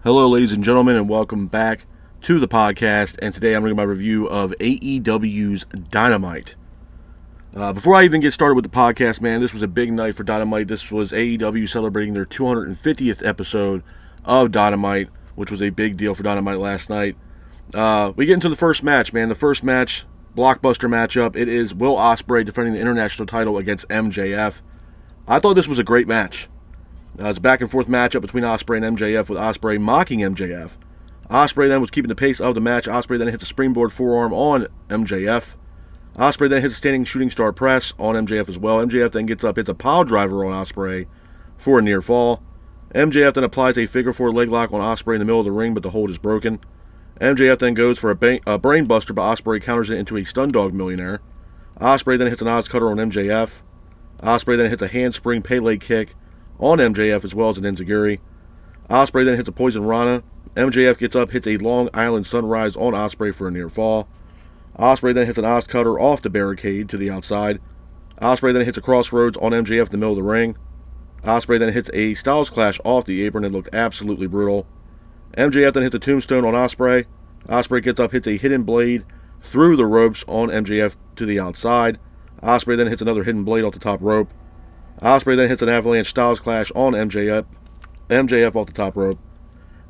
Hello, ladies and gentlemen, and welcome back to the podcast. And today I'm bringing my review of AEW's Dynamite. Before I even get started with the podcast, man, this was a big night for Dynamite. This was AEW celebrating their 250th episode of Dynamite, which was a big deal for Dynamite last night. We get into the first match, man. The first match, blockbuster matchup. It is Will Ospreay defending the international title against MJF. I thought this was a great match. It's a back-and-forth matchup between Ospreay and MJF, with Ospreay mocking MJF. Ospreay then was keeping the pace of the match. Ospreay then hits a springboard forearm on MJF. Ospreay then hits a standing shooting star press on MJF as well. MJF then gets up, hits a pile driver on Ospreay for a near fall. MJF then applies a figure four leg lock on Ospreay in the middle of the ring, but the hold is broken. MJF then goes for a brain buster, but Ospreay counters it into a stun dog millionaire. Ospreay then hits an Oz cutter on MJF. Ospreay then hits a handspring Pele kick on MJF as well as an enziguri. Ospreay then hits a poison rana. MJF gets up, hits a Long Island Sunrise on Ospreay for a near fall. Ospreay then hits an Oz cutter off the barricade to the outside. Ospreay then hits a crossroads on MJF in the middle of the ring. Ospreay then hits a Styles Clash off the apron that looked absolutely brutal. MJF then hits a tombstone on Ospreay. Ospreay gets up, hits a hidden blade through the ropes on MJF to the outside. Ospreay then hits another hidden blade off the top rope. Ospreay then hits an avalanche Styles Clash on MJF off the top rope.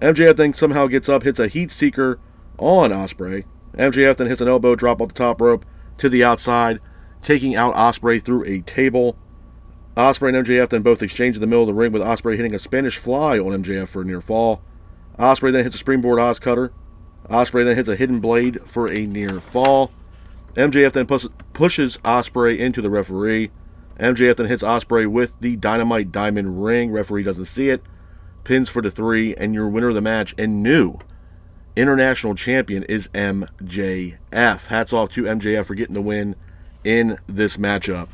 MJF then somehow gets up, hits a heat seeker on Ospreay. MJF then hits an elbow drop off the top rope to the outside, taking out Ospreay through a table. Ospreay and MJF then both exchange in the middle of the ring, with Ospreay hitting a Spanish fly on MJF for a near fall. Ospreay then hits a springboard Oz cutter. Ospreay then hits a hidden blade for a near fall. MJF then pushes Ospreay into the referee. MJF then hits Ospreay with the Dynamite Diamond Ring. Referee doesn't see it. Pins for the 3, and your winner of the match and new international champion is MJF. Hats off to MJF for getting the win in this matchup.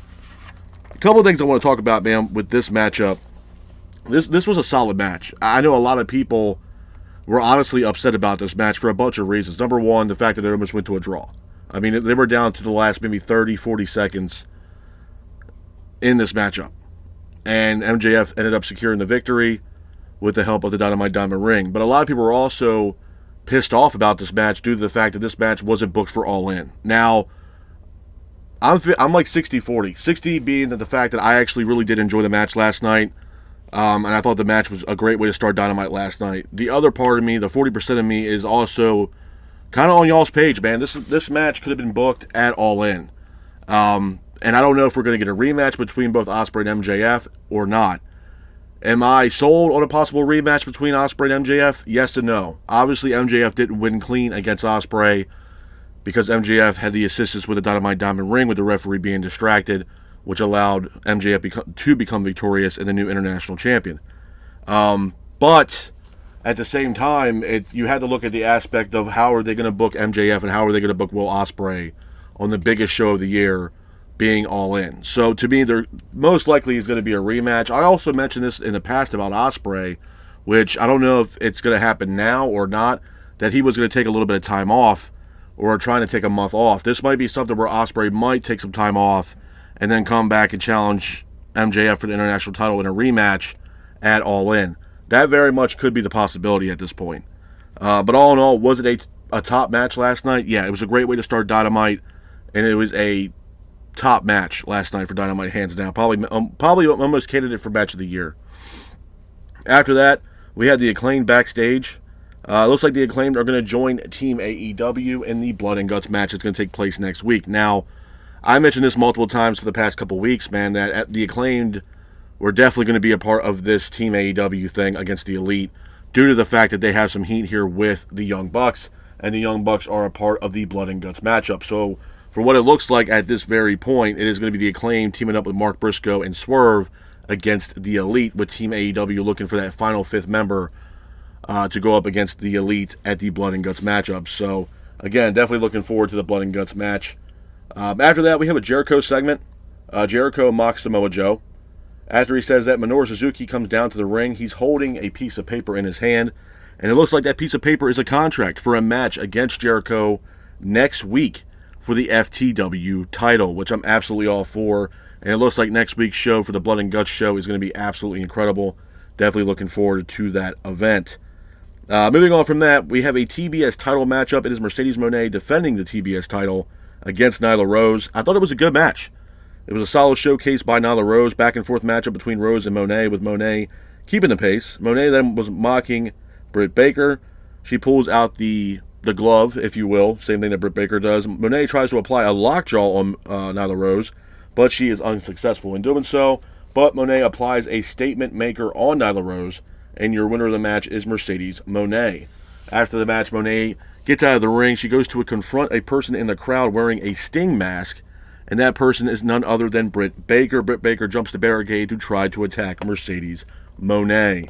A couple of things I want to talk about, man, with this matchup. This was a solid match. I know a lot of people were honestly upset about this match for a bunch of reasons. Number one, the fact that it almost went to a draw. I mean, they were down to the last maybe 30, 40 seconds in this matchup. And MJF ended up securing the victory with the help of the Dynamite Diamond Ring. But a lot of people were also pissed off about this match due to the fact that this match wasn't booked for All In. Now, I'm like 60-40. 60 being that the fact that I actually really did enjoy the match last night. And I thought the match was a great way to start Dynamite last night. The other part of me, the 40% of me, is also kind of on y'all's page, man. This match could have been booked at All In. And I don't know if we're going to get a rematch between both Ospreay and MJF or not. Am I sold on a possible rematch between Ospreay and MJF? Yes and no. Obviously, MJF didn't win clean against Ospreay because MJF had the assistance with the Dynamite Diamond Ring, with the referee being distracted, which allowed MJF to become victorious and the new international champion. But at the same time, you had to look at the aspect of how are they going to book MJF and how are they going to book Will Ospreay on the biggest show of the year, being All In. So to me, there most likely is going to be a rematch. I also mentioned this in the past about Ospreay, which I don't know if it's going to happen now or not, that he was going to take a little bit of time off or trying to take a month off. This might be something where Ospreay might take some time off and then come back and challenge MJF for the international title in a rematch at All In. That very much could be the possibility at this point. But all in all, was it a top match last night? Yeah, it was a great way to start Dynamite, and it was a top match last night for Dynamite, hands down. Probably almost candidate for match of the year. After that, we had the Acclaimed backstage. Looks like the Acclaimed are going to join Team AEW in the Blood and Guts match that's going to take place next week. Now, I mentioned this multiple times for the past couple weeks, man, that the Acclaimed were definitely going to be a part of this Team AEW thing against the Elite due to the fact that they have some heat here with the Young Bucks, and the Young Bucks are a part of the Blood and Guts matchup. So, for what it looks like at this very point, it is going to be the Acclaimed teaming up with Mark Briscoe and Swerve against the Elite, with Team AEW looking for that final fifth member to go up against the Elite at the Blood and Guts matchup. So, again, definitely looking forward to the Blood and Guts match. After that, we have a Jericho segment. Jericho mocks Samoa Joe. After he says that, Minoru Suzuki comes down to the ring. He's holding a piece of paper in his hand, and it looks like that piece of paper is a contract for a match against Jericho next week for the FTW title, which I'm absolutely all for. And it looks like next week's show for the Blood and Guts show is going to be absolutely incredible. Definitely looking forward to that event. Moving on from that, we have a TBS title matchup. It is Mercedes Moné defending the TBS title against Nyla Rose. I thought it was a good match. It was a solid showcase by Nyla Rose. Back and forth matchup between Rose and Moné, with Moné keeping the pace. Moné then was mocking Britt Baker. She pulls out the glove, if you will, same thing that Britt Baker does. Moné tries to apply a lockjaw on Nyla Rose, but she is unsuccessful in doing so. But Moné applies a statement maker on Nyla Rose, and your winner of the match is Mercedes Moné. After the match, Moné gets out of the ring. She goes to confront a person in the crowd wearing a Sting mask, and that person is none other than Britt Baker. Britt Baker jumps the barricade to try to attack Mercedes Moné.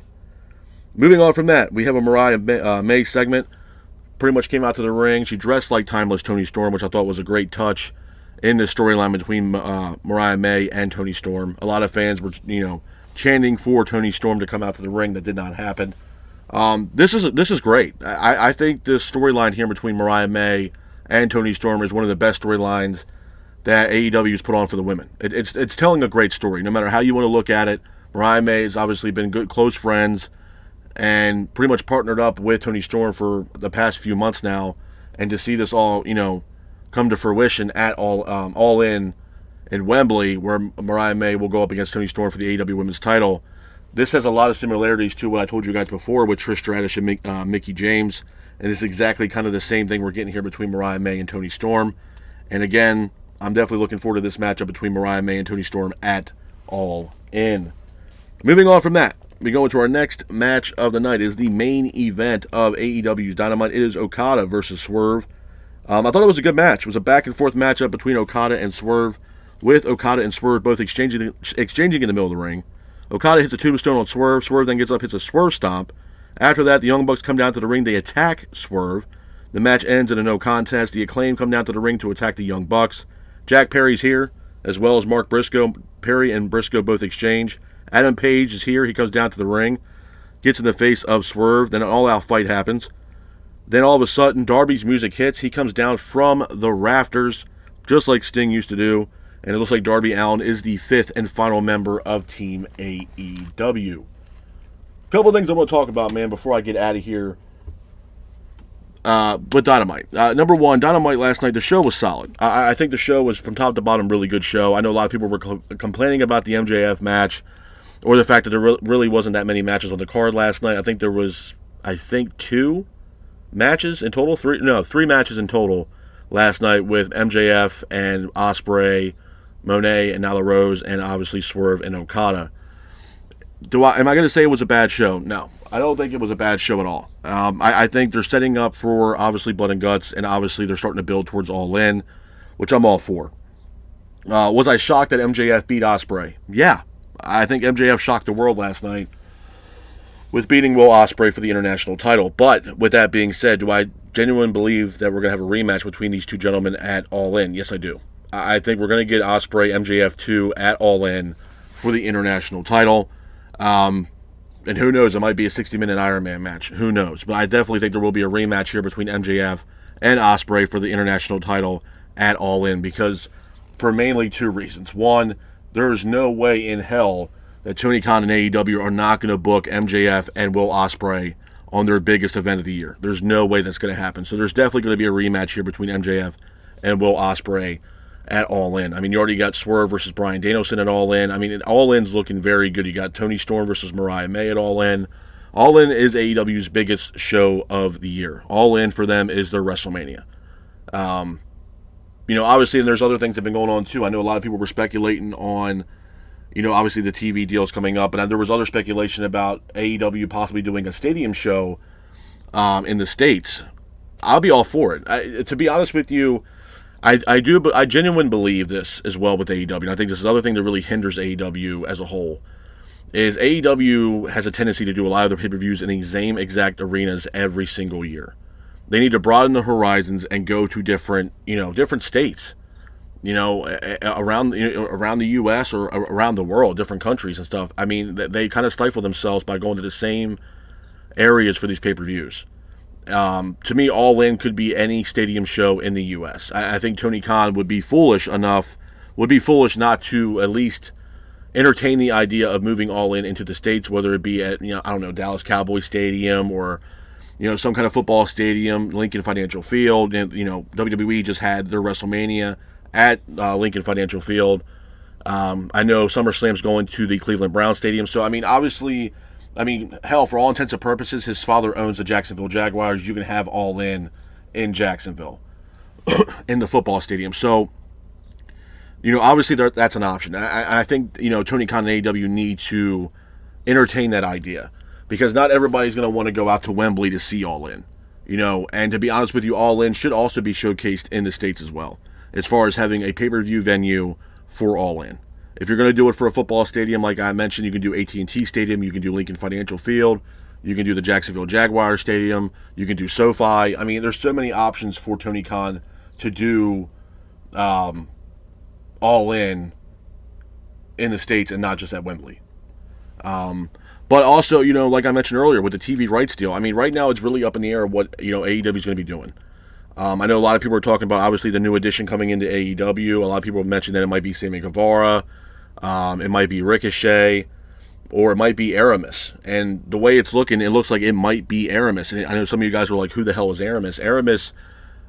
Moving on from that, we have a Mariah May segment. Pretty much came out to the ring. She dressed like Timeless Toni Storm, which I thought was a great touch in the storyline between Mariah May and Toni Storm. A lot of fans were, chanting for Toni Storm to come out to the ring. That did not happen. This is great. I think this storyline here between Mariah May and Toni Storm is one of the best storylines that AEW has put on for the women. It's telling a great story, no matter how you want to look at it. Mariah May has obviously been good, close friends, and pretty much partnered up with Toni Storm for the past few months now. And to see this all, come to fruition at All In Wembley, where Mariah May will go up against Toni Storm for the AEW Women's title. This has a lot of similarities to what I told you guys before with Trish Stratus and Mickie James. And this is exactly kind of the same thing we're getting here between Mariah May and Toni Storm. And again, I'm definitely looking forward to this matchup between Mariah May and Toni Storm at All In. Moving on from that, we go into our next match of the night. It is the main event of AEW's Dynamite. It is Okada versus Swerve. I thought it was a good match. It was a back-and-forth matchup between Okada and Swerve, with Okada and Swerve both exchanging in the middle of the ring. Okada hits a tombstone on Swerve. Swerve then gets up, hits a Swerve stomp. After that, the Young Bucks come down to the ring. They attack Swerve. The match ends in a no contest. The Acclaim come down to the ring to attack the Young Bucks. Jack Perry's here, as well as Mark Briscoe. Perry and Briscoe both exchange. Adam Page is here. He comes down to the ring, gets in the face of Swerve. Then an all-out fight happens. Then all of a sudden, Darby's music hits. He comes down from the rafters, just like Sting used to do. And it looks like Darby Allin is the fifth and final member of Team AEW. A couple things I want to talk about, man, before I get out of here. But Dynamite. Number one, Dynamite last night, the show was solid. I think the show was, from top to bottom, really good show. I know a lot of people were complaining about the MJF match, or the fact that there really wasn't that many matches on the card last night. I think there was, two matches in total. Three matches in total last night, with MJF and Ospreay, Moné and Nyla Rose, and obviously Swerve and Okada. Am I going to say it was a bad show? No, I don't think it was a bad show at all. I think they're setting up for, obviously, Blood and Guts, and obviously they're starting to build towards All In, which I'm all for. Was I shocked that MJF beat Ospreay? Yeah. I think MJF shocked the world last night with beating Will Ospreay for the international title. But with that being said, do I genuinely believe that we're going to have a rematch between these two gentlemen at All In? Yes, I do. I think we're going to get Ospreay MJF 2 at All In for the international title. And who knows, it might be a 60-minute Iron Man match. Who knows? But I definitely think there will be a rematch here between MJF and Ospreay for the international title at All In, because for mainly two reasons. One, there is no way in hell that Tony Khan and AEW are not going to book MJF and Will Ospreay on their biggest event of the year. There's no way that's going to happen. So there's definitely going to be a rematch here between MJF and Will Ospreay at All In. I mean, you already got Swerve versus Bryan Danielson at All In. I mean, All In's looking very good. You got Toni Storm versus Mariah May at All In. All In is AEW's biggest show of the year. All In for them is their WrestleMania. Obviously, and there's other things that have been going on too. I know a lot of people were speculating on, obviously the TV deals coming up, and there was other speculation about AEW possibly doing a stadium show in the States. I'll be all for it. To be honest with you, I genuinely believe this as well with AEW. And I think this is the other thing that really hinders AEW as a whole, is AEW has a tendency to do a lot of their pay-per-views in the same exact arenas every single year. They need to broaden the horizons and go to different states, around the U.S. or around the world, different countries and stuff. I mean, they kind of stifle themselves by going to the same areas for these pay-per-views. To me, All In could be any stadium show in the U.S. I think Tony Khan would be foolish not to at least entertain the idea of moving All In into the States, whether it be at, Dallas Cowboys Stadium or, some kind of football stadium, Lincoln Financial Field. And, WWE just had their WrestleMania at Lincoln Financial Field. I know SummerSlam's going to the Cleveland Browns Stadium. So, obviously, hell, for all intents and purposes, his father owns the Jacksonville Jaguars. You can have All In Jacksonville in the football stadium. So, obviously that's an option. I think, Tony Khan and AEW need to entertain that idea, because not everybody's going to want to go out to Wembley to see All In. And to be honest with you, All In should also be showcased in the States as well, as far as having a pay-per-view venue for All In. If you're going to do it for a football stadium, like I mentioned, you can do AT&T Stadium, you can do Lincoln Financial Field, you can do the Jacksonville Jaguars Stadium, you can do SoFi. There's so many options for Tony Khan to do All In the States and not just at Wembley. But also, like I mentioned earlier, with the TV rights deal, right now it's really up in the air what, AEW is going to be doing. I know a lot of people are talking about, obviously, the new addition coming into AEW. A lot of people have mentioned that it might be Sammy Guevara, it might be Ricochet, or it might be Aramis. And the way it's looking, it looks like it might be Aramis. And I know some of you guys were like, who the hell is Aramis? Aramis,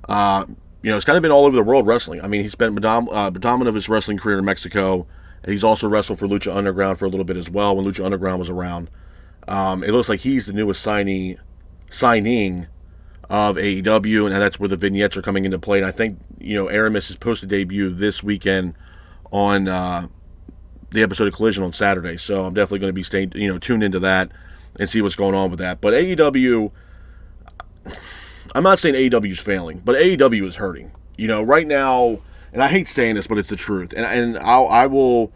it's kind of been all over the world wrestling. He spent predominant of his wrestling career in Mexico. And he's also wrestled for Lucha Underground for a little bit as well, when Lucha Underground was around. It looks like he's the newest signing of AEW, and that's where the vignettes are coming into play. And I think, Aramis is supposed to debut this weekend on the episode of Collision on Saturday. So I'm definitely going to be staying, tuned into that and see what's going on with that. But AEW, I'm not saying AEW is failing, but AEW is hurting. Right now, and I hate saying this, but it's the truth. And I will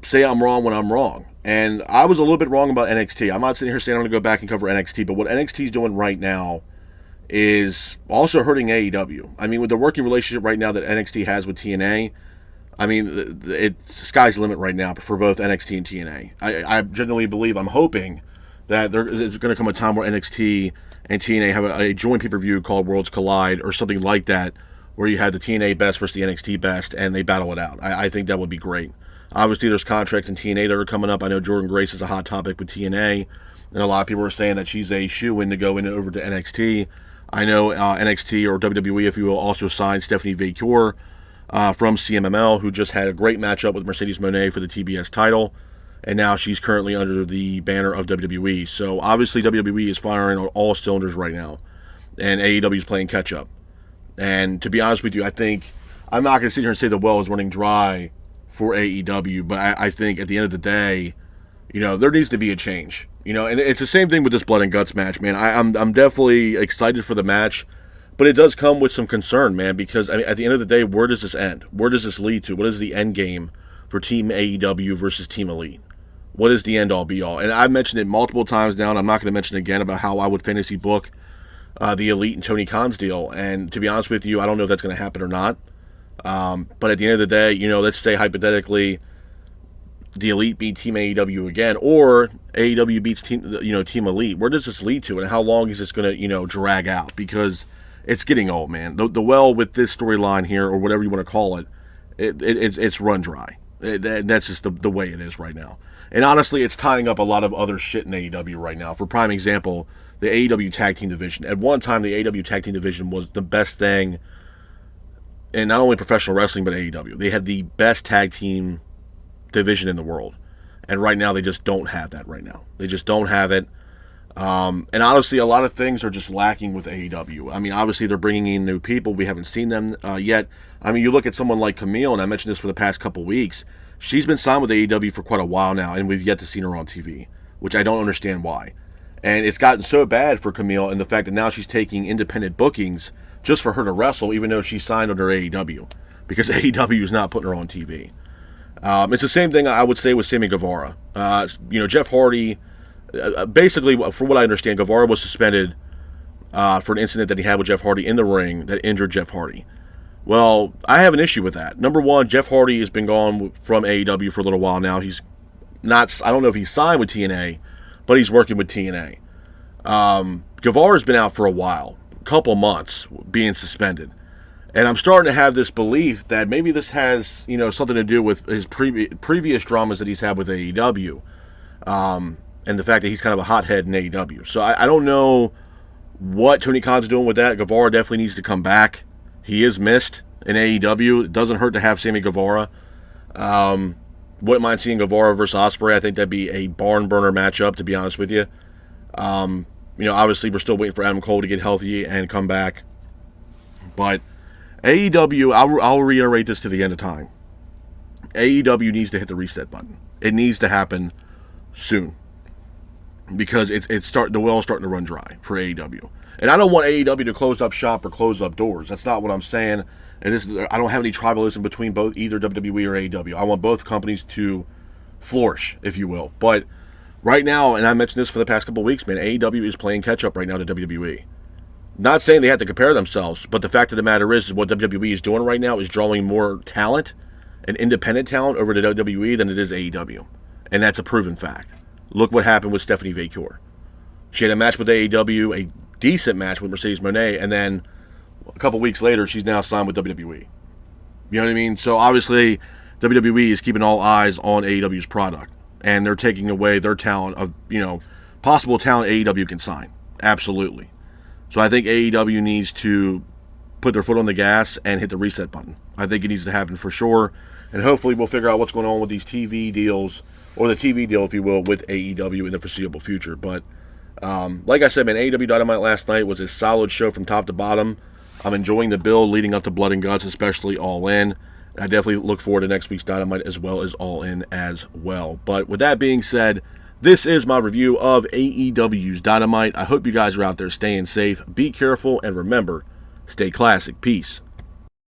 say I'm wrong when I'm wrong. And I was a little bit wrong about NXT. I'm not sitting here saying I'm going to go back and cover NXT, but what NXT is doing right now is also hurting AEW. With the working relationship right now that NXT has with TNA, it's sky's the limit right now for both NXT and TNA. I genuinely believe, I'm hoping that there is going to come a time where NXT and TNA have a joint pay-per-view called Worlds Collide or something like that, where you have the TNA best versus the NXT best, and they battle it out. I think that would be great. Obviously, there's contracts in TNA that are coming up. I know Jordan Grace is a hot topic with TNA, and a lot of people are saying that she's a shoo-in to go over to NXT. I know NXT, or WWE, if you will, also signed Stephanie Vaquer from CMML, who just had a great matchup with Mercedes Moné for the TBS title, and now she's currently under the banner of WWE. So, obviously, WWE is firing on all cylinders right now, and AEW is playing catch-up. And to be honest with you, I think I'm not going to sit here and say the well is running dry for AEW, but I think at the end of the day, there needs to be a change. And it's the same thing with this Blood and Guts match, man. I'm definitely excited for the match, but it does come with some concern, man, because at the end of the day, where does this end? Where does this lead to? What is the end game for Team AEW versus Team Elite? What is the end-all, be-all? And I've mentioned it multiple times now, and I'm not going to mention it again about how I would fantasy book the Elite and Tony Khan's deal. And to be honest with you, I don't know if that's going to happen or not. But at the end of the day, let's say hypothetically the Elite beat Team AEW again, or AEW beats Team Elite. Where does this lead to, and how long is this going to, drag out? Because it's getting old, man. The well with this storyline here, or whatever you want to call it, it's run dry. That's just the way it is right now. And honestly, it's tying up a lot of other shit in AEW right now. For prime example, the AEW Tag Team Division. At one time, the AEW Tag Team Division was the best thing in not only professional wrestling, but AEW. They had the best tag team division in the world. And right now, they just don't have that right now. They just don't have it. And honestly, a lot of things are just lacking with AEW. Obviously, they're bringing in new people. We haven't seen them yet. You look at someone like Camille, and I mentioned this for the past couple weeks. She's been signed with AEW for quite a while now, and we've yet to see her on TV, which I don't understand why. And it's gotten so bad for Camille in the fact that now she's taking independent bookings just for her to wrestle, even though she's signed under AEW, because AEW is not putting her on TV. It's the same thing I would say with Sammy Guevara. Jeff Hardy, basically, from what I understand, Guevara was suspended for an incident that he had with Jeff Hardy in the ring that injured Jeff Hardy. Well, I have an issue with that. Number one, Jeff Hardy has been gone from AEW for a little while now. He's not, I don't know if he's signed with TNA, but he's working with TNA. Guevara's been out for a while, a couple months, being suspended. And I'm starting to have this belief that maybe this has, something to do with his previous dramas that he's had with AEW. And the fact that he's kind of a hothead in AEW. So I don't know what Tony Khan's doing with that. Guevara definitely needs to come back. He is missed in AEW. It doesn't hurt to have Sammy Guevara. Wouldn't mind seeing Guevara versus Ospreay. I think that'd be a barn burner matchup, to be honest with you. Obviously we're still waiting for Adam Cole to get healthy and come back. But AEW, I'll reiterate this to the end of time. AEW needs to hit the reset button. It needs to happen soon. Because the well's starting to run dry for AEW. And I don't want AEW to close up shop or close up doors. That's not what I'm saying. And I don't have any tribalism between either WWE or AEW. I want both companies to flourish, if you will. But right now, and I mentioned this for the past couple of weeks, man, AEW is playing catch up right now to WWE. Not saying they have to compare themselves, but the fact of the matter is what WWE is doing right now is drawing more talent and independent talent over to WWE than it is AEW. And that's a proven fact. Look what happened with Stephanie Vacure. She had a match with AEW, a decent match with Mercedes Moné, and then a couple weeks later, she's now signed with WWE. You know what I mean? So obviously, WWE is keeping all eyes on AEW's product, and they're taking away their talent of, possible talent AEW can sign. Absolutely. So I think AEW needs to put their foot on the gas and hit the reset button. I think it needs to happen for sure, and hopefully we'll figure out what's going on with these TV deals, or the TV deal, if you will, with AEW in the foreseeable future. But like I said, man, AEW Dynamite last night was a solid show from top to bottom. I'm enjoying the build leading up to Blood and Guts, especially All In. I definitely look forward to next week's Dynamite as well as All In as well. But with that being said, this is my review of AEW's Dynamite. I hope you guys are out there staying safe. Be careful, and remember, stay classic. Peace.